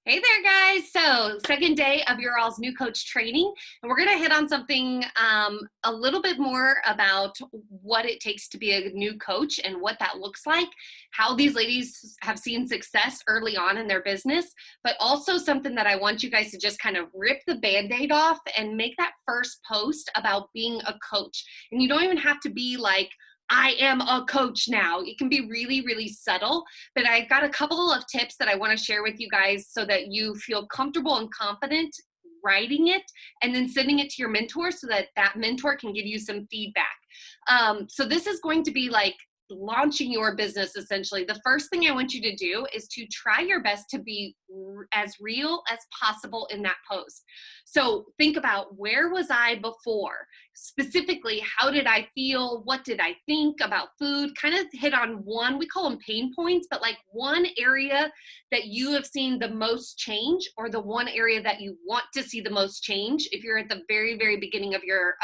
Hey there, guys. So, second day of your all's new coach training, and we're going to hit on something a little bit more about what it takes to be a new coach and what that looks like, how these ladies have seen success early on in their business, but also something that I want you guys to just kind of rip the Band-Aid off and make that first post about being a coach. And you don't even have to be like, I am a coach now. It can be really, really subtle, but I've got a couple of tips that I want to share with you guys so that you feel comfortable and confident writing it and then sending it to your mentor so that that mentor can give you some feedback. So this is going to be like launching your business essentially. The first thing I want you to do is to try your best to be as real as possible in that post. So think about, where was I before? Specifically, how did I feel? What did I think about food? Kind of hit on one, we call them pain points, but like one area that you have seen the most change, or the one area that you want to see the most change if you're at the very, very beginning of your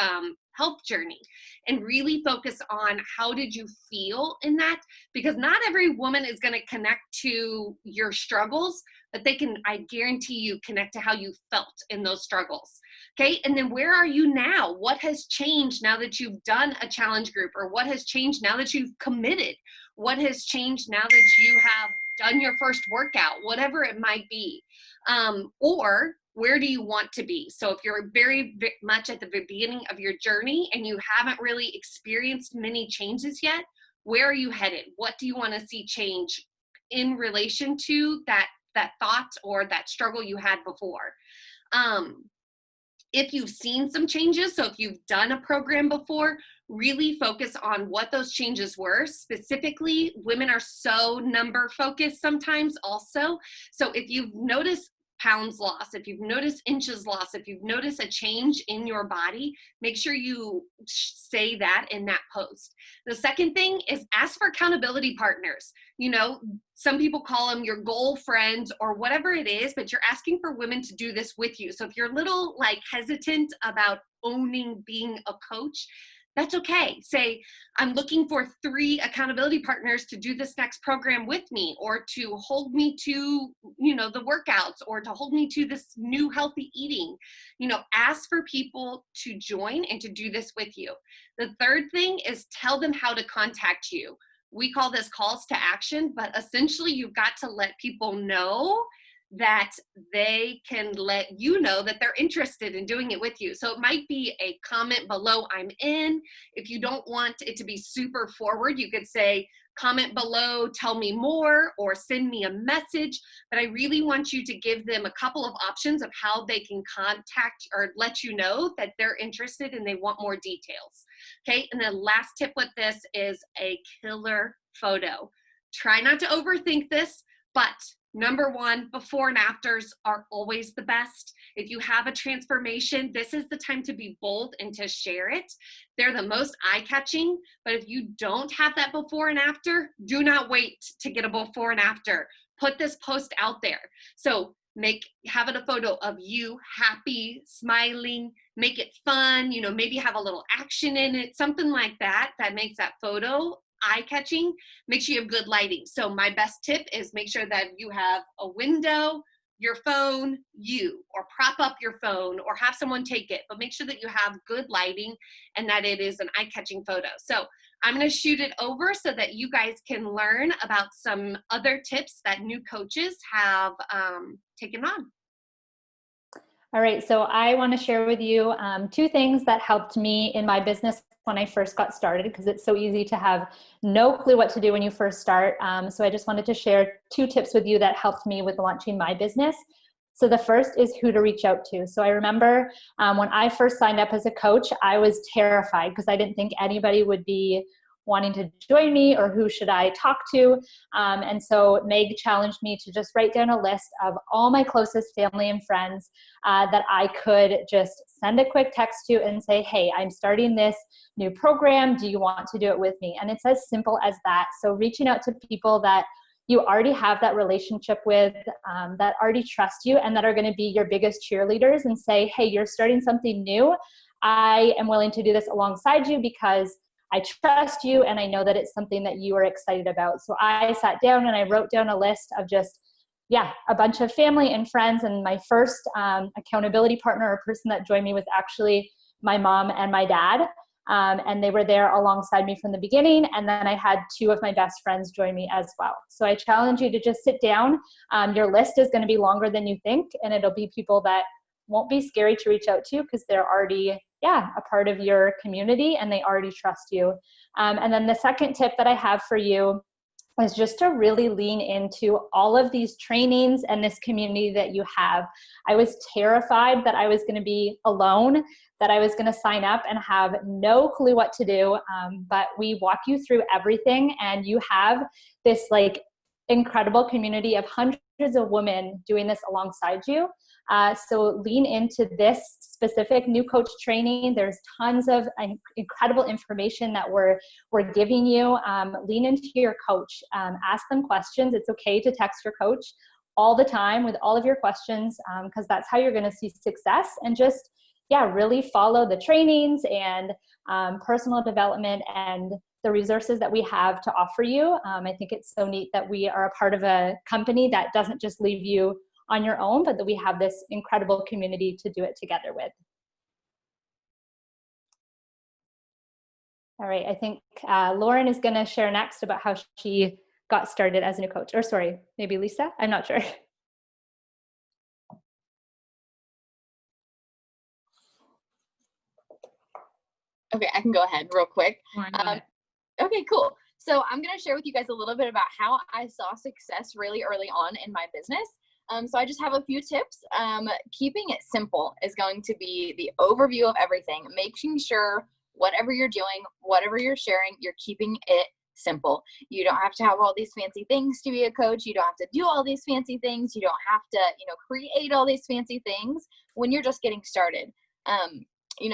health journey, and really focus on how did you feel in that, because not every woman is going to connect to your struggles, but they can, I guarantee you, connect to how you felt in those struggles. Okay. And then where are you now? What has changed now that you've done a challenge group, or what has changed now that you've committed? What has changed now that you have done your first workout, whatever it might be? Or where do you want to be? So if you're very much at the beginning of your journey and you haven't really experienced many changes yet, where are you headed? What do you want to see change in relation to that thought or that struggle you had before? If you've seen some changes, so if you've done a program before, really focus on what those changes were. Specifically, women are so number focused sometimes also. So if you've noticed pounds lost, if you've noticed inches lost, if you've noticed a change in your body, make sure you say that in that post. The second thing is ask for accountability partners. You know, some people call them your goal friends or whatever it is, but you're asking for women to do this with you. So if you're a little like hesitant about owning being a coach, that's okay. Say, I'm looking for 3 accountability partners to do this next program with me, or to hold me to, the workouts, or to hold me to this new healthy eating. Ask for people to join and to do this with you. The third thing is tell them how to contact you. We call this calls to action, but essentially you've got to let people know that they can let you know that they're interested in doing it with you. So it might be a comment below, I'm in. If you don't want it to be super forward, you could say, comment below, tell me more, or send me a message. But I really want you to give them a couple of options of how they can contact or let you know that they're interested and they want more details. Okay, and the last tip with this is a killer photo. Try not to overthink this, but number one, before and afters are always the best. If you have a transformation, this is the time to be bold and to share it. They're the most eye-catching, but if you don't have that before and after, do not wait to get a before and after. Put this post out there. So have it a photo of you happy, smiling, make it fun, maybe have a little action in it, something like that makes that photo eye-catching. Make sure you have good lighting. So my best tip is make sure that you have a window, your phone, or prop up your phone, or have someone take it, but make sure that you have good lighting and that it is an eye-catching photo. So I'm going to shoot it over so that you guys can learn about some other tips that new coaches have taken on. All right, so I want to share with you 2 things that helped me in my business when I first got started, because it's so easy to have no clue what to do when you first start. So I just wanted to share 2 tips with you that helped me with launching my business. So the first is who to reach out to. So I remember when I first signed up as a coach, I was terrified because I didn't think anybody would be wanting to join me, or who should I talk to? And so Meg challenged me to just write down a list of all my closest family and friends that I could just send a quick text to and say, hey, I'm starting this new program. Do you want to do it with me? And it's as simple as that. So reaching out to people that you already have that relationship with, that already trust you, and that are going to be your biggest cheerleaders, and say, hey, you're starting something new. I am willing to do this alongside you because I trust you and I know that it's something that you are excited about. So I sat down and I wrote down a list of just, yeah, a bunch of family and friends. And my first accountability partner or person that joined me was actually my mom and my dad. And they were there alongside me from the beginning. And then I had two of my best friends join me as well. So I challenge you to just sit down. Your list is going to be longer than you think, and it'll be people that won't be scary to reach out to because they're already, a part of your community and they already trust you. And then the second tip that I have for you is just to really lean into all of these trainings and this community that you have. I was terrified that I was going to be alone, that I was going to sign up and have no clue what to do. But we walk you through everything, and you have this like incredible community of hundreds of women doing this alongside you. So lean into this specific new coach training. There's tons of incredible information that we're giving you. Lean into your coach. Ask them questions. It's okay to text your coach all the time with all of your questions, because that's how you're going to see success. And just, really follow the trainings and personal development and the resources that we have to offer you. I think it's so neat that we are a part of a company that doesn't just leave you on your own, but that we have this incredible community to do it together with. All right, I think Lauren is going to share next about how she got started as a new coach. Or sorry, maybe Lisa? I'm not sure. Okay, I can go ahead real quick. Lauren, go ahead. Okay, cool. So I'm going to share with you guys a little bit about how I saw success really early on in my business. So I just have a few tips. Keeping it simple is going to be the overview of everything, making sure whatever you're doing, whatever you're sharing, you're keeping it simple. You don't have to have all these fancy things to be a coach. You don't have to do all these fancy things. You don't have to, create all these fancy things when you're just getting started.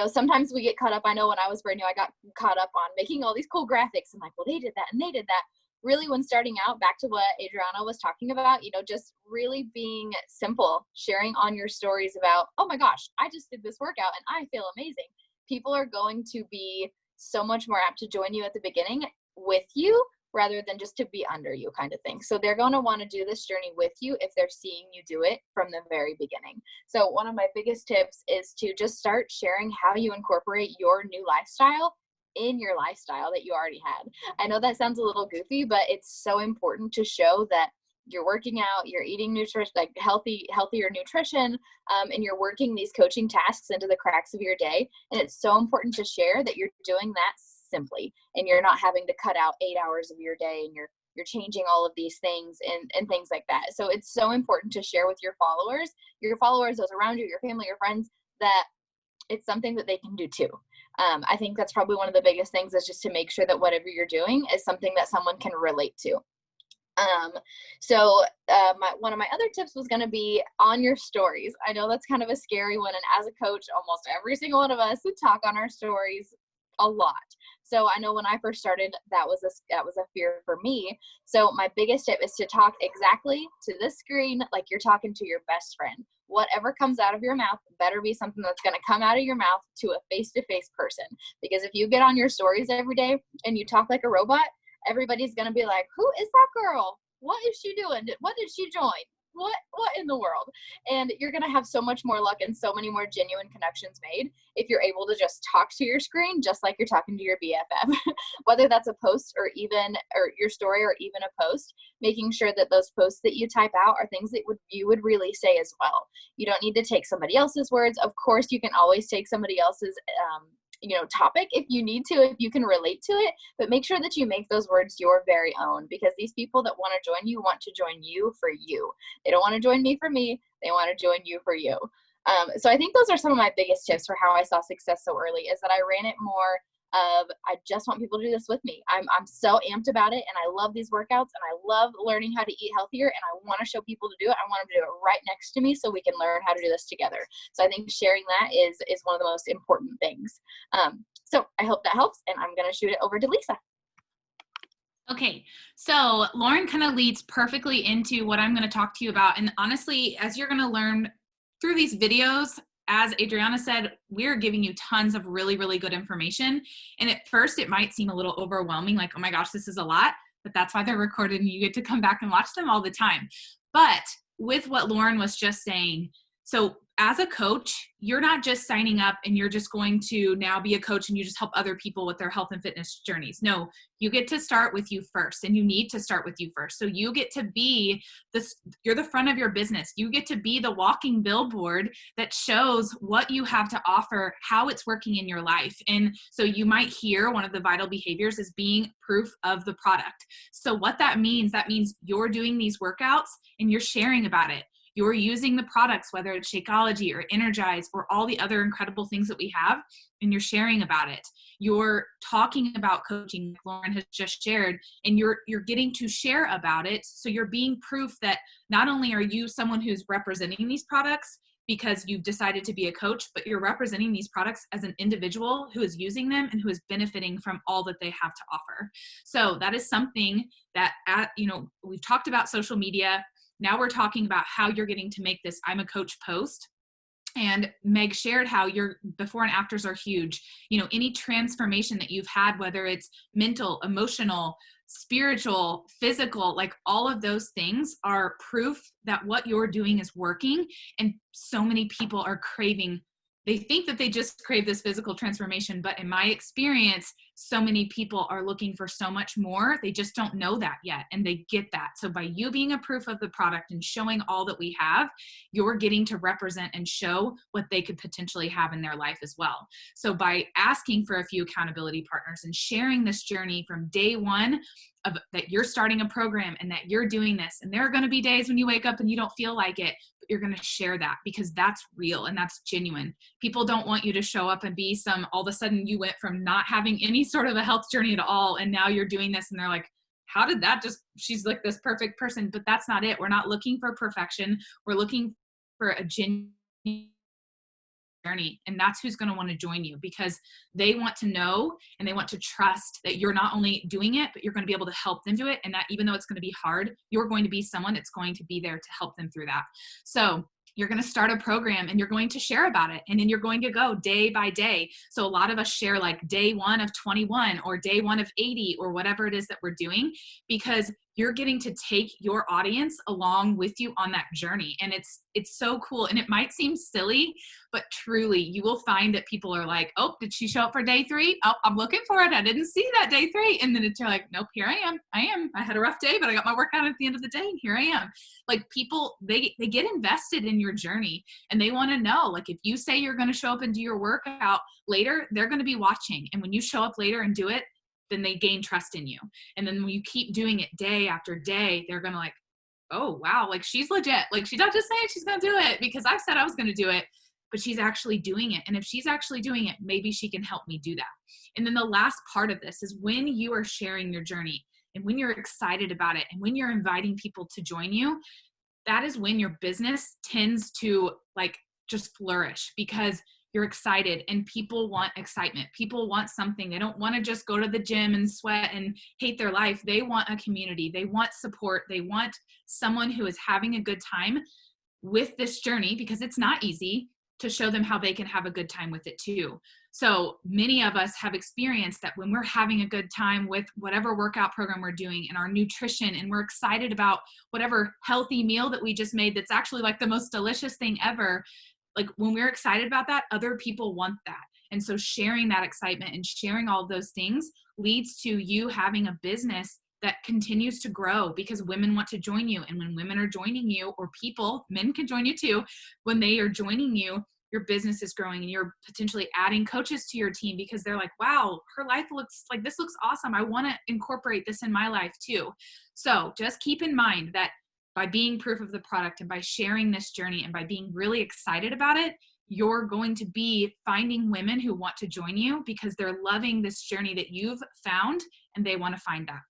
Sometimes we get caught up. I know when I was brand new, I got caught up on making all these cool graphics and like, well, they did that and they did that. Really, when starting out, back to what Adriana was talking about, just really being simple, sharing on your stories about, oh my gosh, I just did this workout and I feel amazing. People are going to be so much more apt to join you at the beginning with you rather than just to be under you kind of thing. So they're going to want to do this journey with you if they're seeing you do it from the very beginning. So one of my biggest tips is to just start sharing how you incorporate your new lifestyle in your lifestyle that you already had. I know that sounds a little goofy, but it's so important to show that you're working out, you're eating nutrition, like healthier nutrition, and you're working these coaching tasks into the cracks of your day. And it's so important to share that you're doing that simply, and you're not having to cut out 8 hours of your day, and you're changing all of these things and things like that. So it's so important to share with your followers, those around you, your family, your friends, that it's something that they can do too. I think that's probably one of the biggest things, is just to make sure that whatever you're doing is something that someone can relate to. One of my other tips was going to be on your stories. I know that's kind of a scary one. And as a coach, almost every single one of us would talk on our stories a lot. So I know when I first started, that was a fear for me. So my biggest tip is to talk exactly to the screen like you're talking to your best friend. Whatever comes out of your mouth better be something that's going to come out of your mouth to a face-to-face person. Because if you get on your stories every day and you talk like a robot, everybody's going to be like, who is that girl? What is she doing? What did she join? What in the world? And you're going to have so much more luck and so many more genuine connections made if you're able to just talk to your screen just like you're talking to your BFF. Whether that's a post or your story or even a post, making sure that those posts that you type out are things that you would really say as well. You don't need to take somebody else's words. Of course, you can always take somebody else's topic if you need to, if you can relate to it, but make sure that you make those words your very own, because these people that want to join you want to join you for you. They don't want to join me for me. They want to join you for you. So I think those are some of my biggest tips for how I saw success so early, is that I ran it more of, I just want people to do this with me. I'm so amped about it, and I love these workouts, and I love learning how to eat healthier, and I want to show people to do it. I want them to do it right next to me so we can learn how to do this together. So I think sharing that is one of the most important things. So I hope that helps, and I'm going to shoot it over to Lisa. Okay, so Lauren kind of leads perfectly into what I'm going to talk to you about. And honestly, as you're going to learn through these videos, as Adriana said, we're giving you tons of really, really good information. And at first it might seem a little overwhelming, like, oh my gosh, this is a lot, but that's why they're recorded and you get to come back and watch them all the time. But with what Lauren was just saying, so as a coach, you're not just signing up and you're just going to now be a coach and you just help other people with their health and fitness journeys. No, you get to start with you first, and you need to start with you first. So you get to be you're the front of your business. You get to be the walking billboard that shows what you have to offer, how it's working in your life. And so you might hear one of the vital behaviors is being proof of the product. So what that means you're doing these workouts and you're sharing about it. You're using the products, whether it's Shakeology or Energize or all the other incredible things that we have, and you're sharing about it. You're talking about coaching, like Lauren has just shared, and you're getting to share about it. So you're being proof that not only are you someone who's representing these products because you've decided to be a coach, but you're representing these products as an individual who is using them and who is benefiting from all that they have to offer. So that is something that, we've talked about social media. Now we're talking about how you're getting to make this I'm a coach post. And Meg shared how your before and afters are huge. Any transformation that you've had, whether it's mental, emotional, spiritual, physical, like all of those things are proof that what you're doing is working. And so many people are craving, they think that they just crave this physical transformation, but in my experience, so many people are looking for so much more. They just don't know that yet, and they get that. So by you being a proof of the product and showing all that we have, you're getting to represent and show what they could potentially have in their life as well. So by asking for a few accountability partners and sharing this journey from day one of that you're starting a program and that you're doing this, and there are going to be days when you wake up and you don't feel like it, but you're going to share that because that's real and that's genuine. People don't want you to show up and be all of a sudden you went from not having any sort of a health journey at all, and now you're doing this, and they're like, how did that she's like this perfect person. But that's not it. We're not looking for perfection. We're looking for a genuine journey, and that's who's going to want to join you, because they want to know and they want to trust that you're not only doing it, but you're going to be able to help them do it, and that even though it's going to be hard, you're going to be someone that's going to be there to help them through that. So you're going to start a program and you're going to share about it, and then you're going to go day by day. So a lot of us share like day 1 of 21 or day 1 of 80 or whatever it is that we're doing, because you're getting to take your audience along with you on that journey. And it's so cool. And it might seem silly, but truly you will find that people are like, oh, did she show up for day 3? Oh, I'm looking for it. I didn't see that day 3. And then you're like, nope, here I am. I had a rough day, but I got my workout at the end of the day, and here I am. Like people, they get invested in your journey, and they want to know, like, if you say you're going to show up and do your workout later, they're going to be watching. And when you show up later and do it, then they gain trust in you. And then when you keep doing it day after day, they're going to like, oh, wow, like she's legit. Like she's not just saying she's going to do it because I said I was going to do it, but she's actually doing it. And if she's actually doing it, maybe she can help me do that. And then the last part of this is when you are sharing your journey and when you're excited about it and when you're inviting people to join you, that is when your business tends to like just flourish, because you're excited and people want excitement. People want something. They don't want to just go to the gym and sweat and hate their life. They want a community. They want support. They want someone who is having a good time with this journey, because it's not easy, to show them how they can have a good time with it too. So many of us have experienced that when we're having a good time with whatever workout program we're doing and our nutrition, and we're excited about whatever healthy meal that we just made that's actually like the most delicious thing ever, like when we're excited about that, other people want that. And so sharing that excitement and sharing all of those things leads to you having a business that continues to grow, because women want to join you. And when women are joining you, or people, men can join you too, when they are joining you, your business is growing, and you're potentially adding coaches to your team because they're like, wow, her life looks like this, looks awesome. I want to incorporate this in my life too. So just keep in mind that by being proof of the product and by sharing this journey and by being really excited about it, you're going to be finding women who want to join you because they're loving this journey that you've found, and they want to find that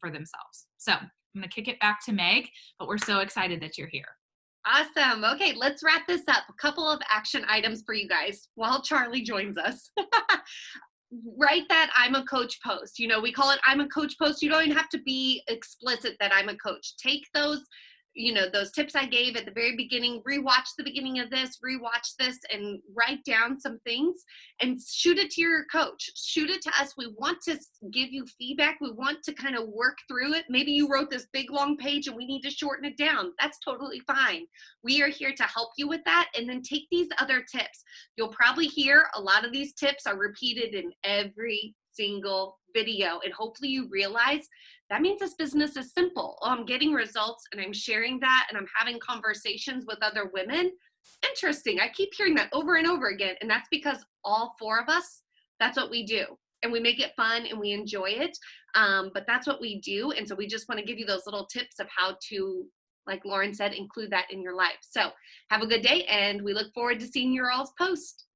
for themselves. So I'm going to kick it back to Meg, but we're so excited that you're here. Awesome. Okay, let's wrap this up. A couple of action items for you guys while Charlie joins us. Write that I'm a coach post. We call it I'm a coach post. You don't even have to be explicit that I'm a coach. Take those you know, those tips I gave at the very beginning, rewatch the beginning of this, rewatch this, and write down some things and shoot it to your coach. Shoot it to us. We want to give you feedback. We want to kind of work through it. Maybe you wrote this big long page and we need to shorten it down. That's totally fine. We are here to help you with that. And then take these other tips. You'll probably hear a lot of these tips are repeated in every single video, and hopefully you realize that means this business is simple. Oh, I'm getting results and I'm sharing that and I'm having conversations with other women. Interesting. I keep hearing that over and over again. And that's because all four of us, that's what we do. And we make it fun and we enjoy it. But that's what we do. And so we just want to give you those little tips of how to, like Lauren said, include that in your life. So have a good day, and we look forward to seeing your all's post.